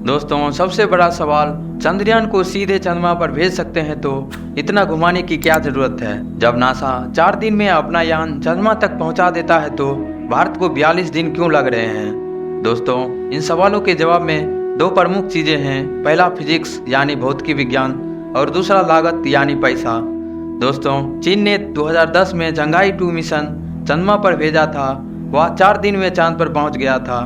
दोस्तों, सबसे बड़ा सवाल, चंद्रयान को सीधे चंद्रमा पर भेज सकते हैं तो इतना घुमाने की क्या जरूरत है। जब नासा 4 दिन में अपना यान चंद्रमा तक पहुंचा देता है तो भारत को 42 दिन क्यों लग रहे हैं। दोस्तों, इन सवालों के जवाब में दो प्रमुख चीजें हैं। पहला फिजिक्स यानी भौतिकी विज्ञान और दूसरा लागत यानी पैसा। दोस्तों, चीन ने 2010 में चंगाई 2 मिशन चंद्रमा पर भेजा था। वह 4 दिन में चांद पर पहुंच गया था।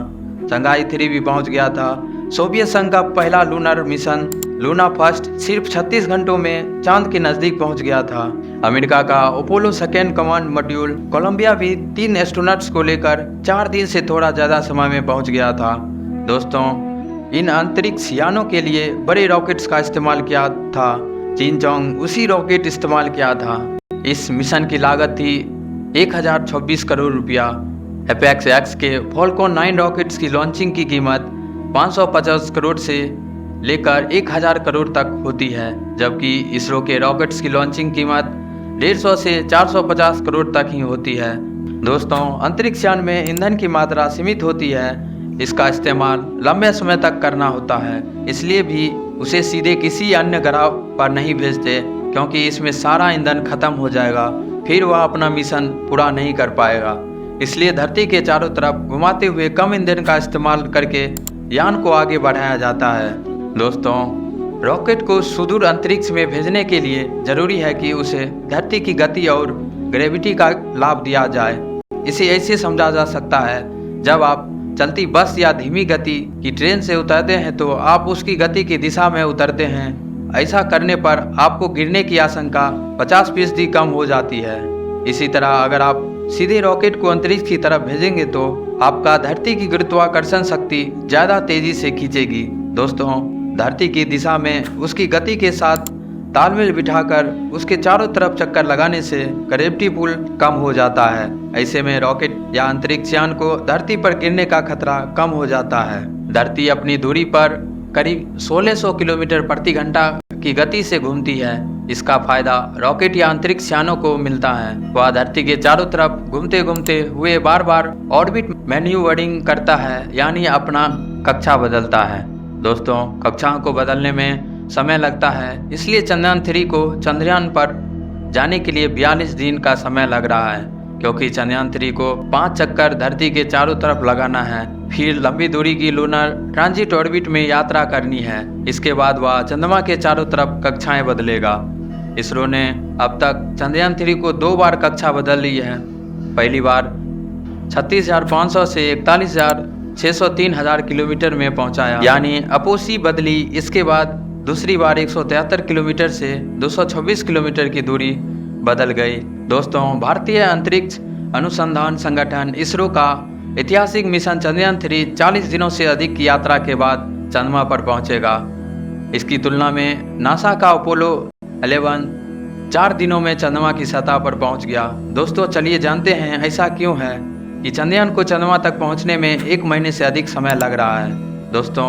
चंगाई 3 भी पहुंच गया था। सोवियत संघ का पहला लूनर मिशन लूना फर्स्ट सिर्फ 36 घंटों में चांद के नजदीक पहुंच गया था। अमेरिका का Apollo second command module Columbia भी 3 एस्ट्रोनॉट्स को लेकर 4 दिन से थोड़ा ज्यादा समय में पहुंच गया था। दोस्तों, इन अंतरिक्ष यानों के लिए बड़े रॉकेट्स का इस्तेमाल किया था। चीन जोंग उसी रॉकेट इस्तेमाल किया था। इस मिशन की लागत थी 1026 करोड़ रुपया। एपेक्स एक्स के फॉल्कन 9 रॉकेट्स की लॉन्चिंग की कीमत 550 करोड़ से लेकर 1000 करोड़ तक होती है, जबकि इसरो के रॉकेट्स की लॉन्चिंग कीमत 150 से 450 करोड़ तक ही होती है। दोस्तों, अंतरिक्ष यान में ईंधन की मात्रा सीमित होती है। इसका इस्तेमाल लंबे समय तक करना होता है, इसलिए भी उसे सीधे किसी अन्य ग्रह पर नहीं भेजते, क्योंकि इसमें सारा ईंधन खत्म हो जाएगा, फिर वह अपना मिशन पूरा नहीं कर पाएगा। इसलिए धरती के चारों तरफ घुमाते हुए कम ईंधन का इस्तेमाल करके यान को आगे बढ़ाया जाता है। दोस्तों, रॉकेट को सुदूर अंतरिक्ष में भेजने के लिए जरूरी है कि उसे धरती की गति और ग्रेविटी का लाभ दिया जाए। इसे ऐसे समझा जा सकता है, जब आप चलती बस या धीमी गति की ट्रेन से उतरते हैं तो आप उसकी गति की दिशा में उतरते हैं। ऐसा करने पर आपको गिरने की आशंका 50% कम हो जाती है। इसी तरह अगर आप सीधे रॉकेट को अंतरिक्ष की तरफ भेजेंगे तो आपका धरती की गुरुत्वाकर्षण शक्ति ज्यादा तेजी से खींचेगी। दोस्तों, धरती की दिशा में उसकी गति के साथ तालमेल बिठाकर उसके चारों तरफ चक्कर लगाने से ग्रेविटी पुल कम हो जाता है। ऐसे में रॉकेट या अंतरिक्ष यान को धरती पर गिरने का खतरा कम हो जाता है। धरती अपनी दूरी पर करीब 1600 किलोमीटर प्रति घंटा की गति से घूमती है। इसका फायदा रॉकेट या अंतरिक्ष यानों को मिलता है। वह धरती के चारों तरफ घूमते घूमते हुए बार बार ऑर्बिट मैन्यूवरिंग करता है, यानी अपना कक्षा बदलता है। दोस्तों, कक्षाओं को बदलने में समय लगता है, इसलिए चंद्रयान 3 को चंद्रयान पर जाने के लिए 42 दिन का समय लग रहा है, क्योंकि चंद्रयान 3 को 5 चक्कर धरती के चारों तरफ लगाना है, फिर लंबी दूरी की लूनर ट्रांजिट ऑर्बिट में यात्रा करनी है। इसके बाद वह चंद्रमा के चारों तरफ कक्षाएं बदलेगा। इसरो ने अब तक चंद्रयान 3 को 2 बार कक्षा बदल ली है। पहली बार 36,500 से 41,603 किलोमीटर में पहुंचाया, यानी अपोसी बदली। इसके बाद दूसरी बार 173 किलोमीटर से 226 किलोमीटर की दूरी बदल गई। दोस्तों, भारतीय अंतरिक्ष अनुसंधान संगठन इसरो का ऐतिहासिक मिशन चंद्रयान 3 40 दिनों से अधिक की यात्रा के बाद चंद्रमा पर पहुंचेगा। इसकी तुलना में नासा का अपोलो 11 4 दिनों में चंद्रमा की सतह पर पहुंच गया। दोस्तों, चलिए जानते हैं ऐसा क्यों है कि चंद्रयान को चंद्रमा तक पहुंचने में 1 महीने से अधिक समय लग रहा है। दोस्तों,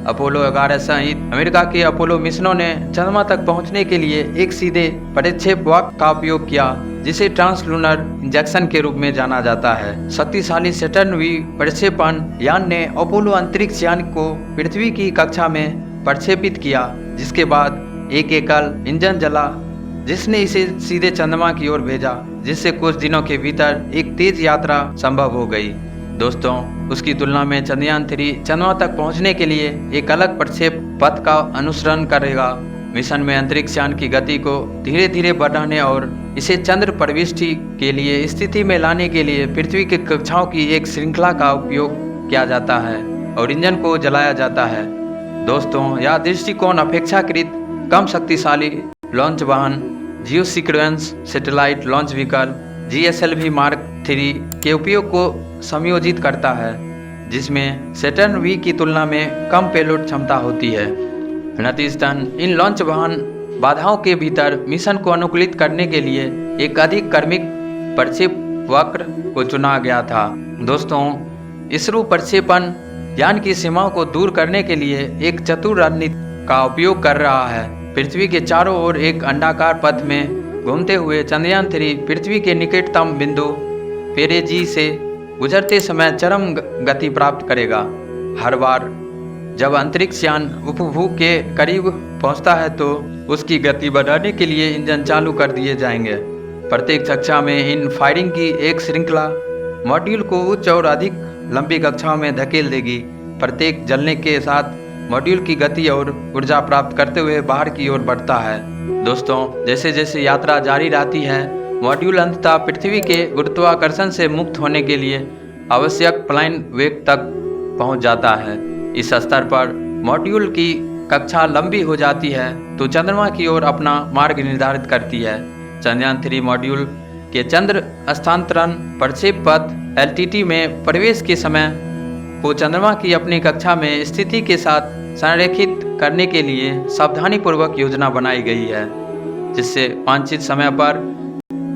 अपोलो 11 सहित अमेरिका के अपोलो मिशनों ने चंद्रमा तक पहुंचने के लिए एक सीधे प्रक्षेपवक का उपयोग किया, जिसे ट्रांसलूनर इंजेक्शन के रूप में जाना जाता है। शक्तिशाली सैटर्न वी प्रक्षेपण यान ने अपोलो अंतरिक्ष यान को पृथ्वी की कक्षा में प्रक्षेपित किया, जिसके बाद एक एकल इंजन जला, जिसने इसे सीधे चंद्रमा की ओर भेजा, जिससे कुछ दिनों के भीतर एक तेज यात्रा संभव हो गई। दोस्तों, उसकी तुलना में चंद्रयान 3 चंद्रमा तक पहुंचने के लिए एक अलग प्रक्षेप पथ का अनुसरण करेगा। मिशन में अंतरिक्ष यान की गति को धीरे धीरे बढ़ाने और इसे चंद्र प्रविष्टि के लिए स्थिति में लाने के लिए पृथ्वी के कक्षाओं की एक श्रृंखला का उपयोग किया जाता है और इंजन को जलाया जाता है। दोस्तों, यह दृष्टिकोण अपेक्षाकृत कम शक्तिशाली लॉन्च वाहन geosynchronous satellite launch vehicle GSLV mark 3 के उपयोग को समयोजित करता है, जिसमें सैटर्न वी की तुलना में कम पेलोड क्षमता होती है। नतीजतन इन लॉन्च वाहन बाधाओं के भीतर मिशन को अनुकूलित करने के लिए एक अधिक क्रमिक प्रक्षेपवक्र को चुना गया था। दोस्तों, इसरो प्रक्षेपण यान की सीमाओं को दूर करने के लिए एक चतुर रणनीति का उपयोग कर रहा है। पृथ्वी के चारों ओर एक अंडाकार पथ में घूमते हुए चंद्रयान 3 पृथ्वी के निकटतम बिंदु पेरेजी से गुजरते समय चरम गति प्राप्त करेगा। हर बार जब अंतरिक्ष यान उपभू के करीब पहुंचता है तो उसकी गति बढ़ाने के लिए इंजन चालू कर दिए जाएंगे। प्रत्येक कक्षा में इन फायरिंग की एक श्रृंखला मॉड्यूल को उच्च और अधिक लंबी कक्षाओं में धकेल देगी। प्रत्येक जलने के साथ मॉड्यूल की गति और ऊर्जा प्राप्त करते हुए बाहर की ओर बढ़ता है। दोस्तों, जैसे जैसे यात्रा जारी रहती है, मॉड्यूल अंततः पृथ्वी के गुरुत्वाकर्षण से मुक्त होने के लिए आवश्यक फ्लाइंग वेग तक पहुंच जाता है। इस स्तर पर मॉड्यूल की कक्षा लंबी हो जाती है तो चंद्रमा की ओर अपना मार्ग निर्धारित करती है। चंद्रयान 3 मॉड्यूल के चंद्र स्थानांतरण प्रक्षेप पथ LTT में प्रवेश के समय को चंद्रमा की अपनी कक्षा में स्थिति के साथ संरेखित करने के लिए सावधानीपूर्वक योजना बनाई गई है, जिससे वांछित समय पर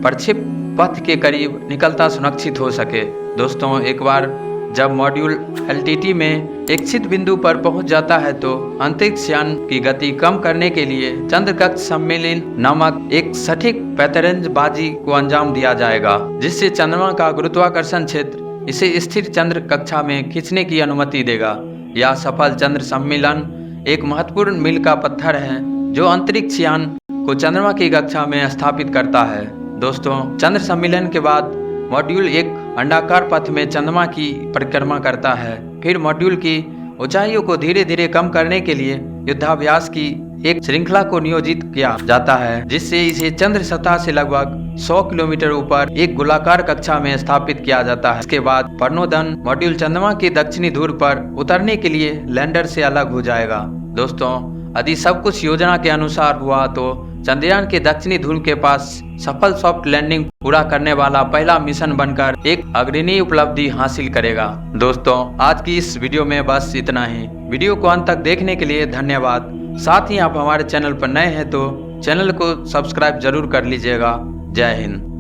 प्रक्षेप पथ के करीब निकलता सुनिश्चित हो सके। दोस्तों, एक बार जब मॉड्यूल LTT में इच्छित बिंदु पर पहुंच जाता है तो अंतरिक्ष यान की गति कम करने के लिए चंद्र कक्ष सम्मेलन नामक एक सटीक पैंतरेबाजी को अंजाम दिया जाएगा, जिससे चंद्रमा का गुरुत्वाकर्षण क्षेत्र इसे स्थिर चंद्र कक्षा में खींचने की अनुमति देगा। यह सफल चंद्र सम्मेलन एक महत्वपूर्ण मील का पत्थर है जो अंतरिक्ष यान को चंद्रमा की कक्षा में स्थापित करता है। दोस्तों, चंद्र सम्मेलन के बाद मॉड्यूल एक अंडाकार पथ में चंद्रमा की परिक्रमा करता है। फिर मॉड्यूल की ऊंचाइयों को धीरे धीरे कम करने के लिए युद्धाभ्यास की एक श्रृंखला को नियोजित किया जाता है, जिससे इसे चंद्र सतह से लगभग 100 किलोमीटर ऊपर एक गोलाकार कक्षा में स्थापित किया जाता है। इसके बाद प्रणोदन मॉड्यूल चंद्रमा के दक्षिणी ध्रुव पर उतरने के लिए लैंडर से अलग हो जाएगा। दोस्तों, यदि सब कुछ योजना के अनुसार हुआ तो चंद्रयान के दक्षिणी ध्रुव के पास सफल सॉफ्ट लैंडिंग पूरा करने वाला पहला मिशन बनकर एक अग्रणी उपलब्धि हासिल करेगा। दोस्तों, आज की इस वीडियो में बस इतना ही। वीडियो को अंत तक देखने के लिए धन्यवाद। साथ ही आप हमारे चैनल पर नए हैं तो चैनल को सब्सक्राइब जरूर कर लीजिएगा। जय हिंद।